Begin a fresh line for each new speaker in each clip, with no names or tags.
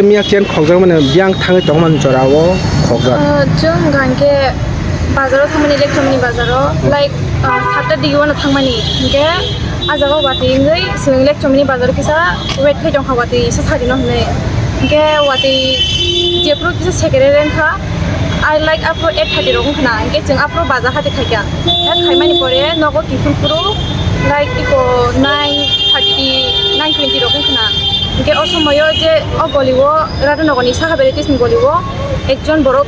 미약 젠 걱정하면 미양 탕을 정말 저라고 걱정.
좀 간게 바자로 타면 일렉트로닉 바자로 like 사태 디고는 탕만이 이게 아자가 와티인의 스 일렉트로닉 바자로 기사 웨트 좀 하와티 이사 사리노 네 이게 와티 제프로 기사 세계레렌카 I like 앞으로 8:30 로군 그나 이게 지금 앞으로 바자 하디 갈게야 타이만이 버려 너고 기분 프로 like 이거 9:30 9:20 로군 그나 이게 어서머요 이제 걸리고 라도 너거니 사하베리티스 걸리고 액션 버럭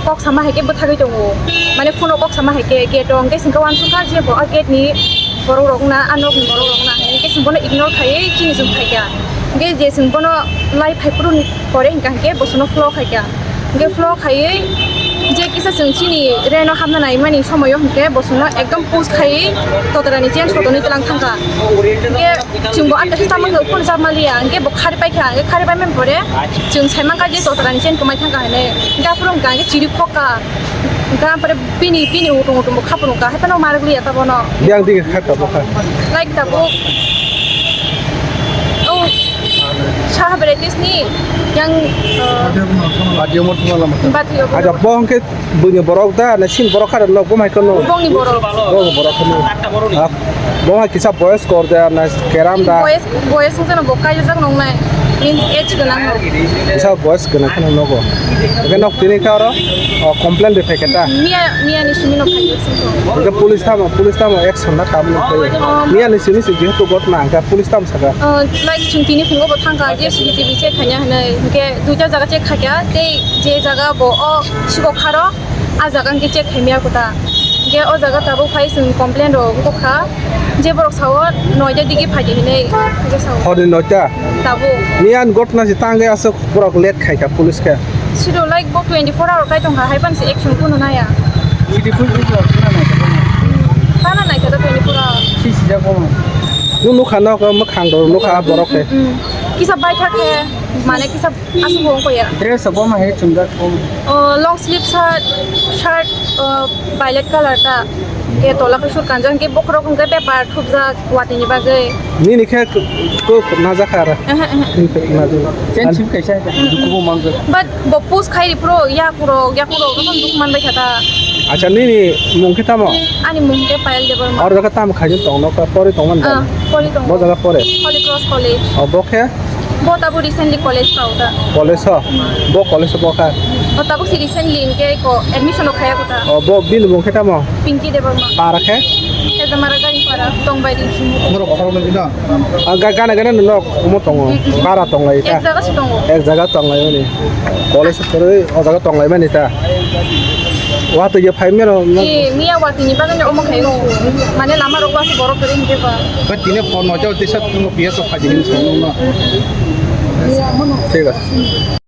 꼭 사마하게 못하게 되고 만약 폰을 꼭 사마하게 게도 이게 생각한 순간 뭐 아게니 버럭럭나 안옥 버럭럭나 이게 승번을 이그노 카이 키니 좀 카이야 이게 이제 승번을 라이프 하이프로 거래 이게 버스노 플로 카이야 이게 플로 카이 이제 기사 정치니 레노 함나 나이만이 소모요 이게 버스노 एकदम 포스 카이 또다라니 젠 소도니 땅 탕가 이게 지금 뭐 안에 사람은 그 폰 잡말이야 이게 뭐 카리 빠이야 이게 카리 빠이면 버래 지금 살만까지 또다라니 젠 그만 탕가 하네 이게 앞으로 이게 지리 포까 그러니까 pada pini utung 뭐 카프로가 해파노 마르글이 야타 보노
미양 되게 할까 봐.
like tabu oh sahabat ni yang
아주 못 말하면.
batio
아자 뻥게 bunyi borok다 나 신 borok하다 너 뭐 할거노.
bong ni boro
borok하노. 아 뭐가 기사 보여스 거다 나 계란다.
boys sana bokai jak nong nai in age ganang
기사 보여스 그나 하는 거고. 이게 너 티니 카로 컴플레인 돼 패겠다.
mia ni sumino kai sento
이게 police 타면 액션 나 가면 돼. 미안해 시니 시 제도 것만 가 police 타면 사가.
like chungtini phungo bo thangka je CCTV che khanya hane ke duja jaga che khakya te je jaga bo o sigo kharo a jaga ke che khemia kota ge o jaga tabu phai sung complaint ro ko kha je borok sawo noja digi phaji hine ge sawo
어디 넣자.
tabu
미안 것나 시 땅에 와서 보라고 렛 খাইকা police কে.
sido like bo 24 hour kai tong hai pan se action kuno na ya kana nai ka 24 hour
누 칸나 그 칸도 누가 보라게.
kisa bai thake mane kisa asu bong ko ya
dress abo ma he chunga ko
long sleeve shirt violet color ta ke tola ko sur kanjang ke bokro kong ke paper thubja wati ni bagai
니니 그 나자 카라. 나자.
chen chim kaisa duku mang
but bopus khai pro yakuro ko kon dukman bai khata
아자 니니 몽키 타모.
ani mung ke pail de bor ma
और जगह ताम खाजन तोनो का परे तोमन ता.
poli tong
वो जगह परे.
holy cross college
बोखे
botabu recently college ka uta
college बो कॉलेज बोखा.
botabu si recently inke ko admission o khaya kota
बो बिन 몽키 타모.
pinki de bor ma
Parkhe.
e jamara gari para tong bai di
ngoro bakaro na dina
गाना गाना नो कुमो तोंगो. पारा तोंगलाई ता.
ek jaga si tong
एक जगह तोंगलाई नि. कॉलेज परे और जगह तोंगलाई में निता. वहाँ तो ये फाइव में रो.
mia wati ni bagai omo khai mane lama ro ba si borok kare inke ba
ba tine phone no jao tisat no ps of khajin so no
ठीक है.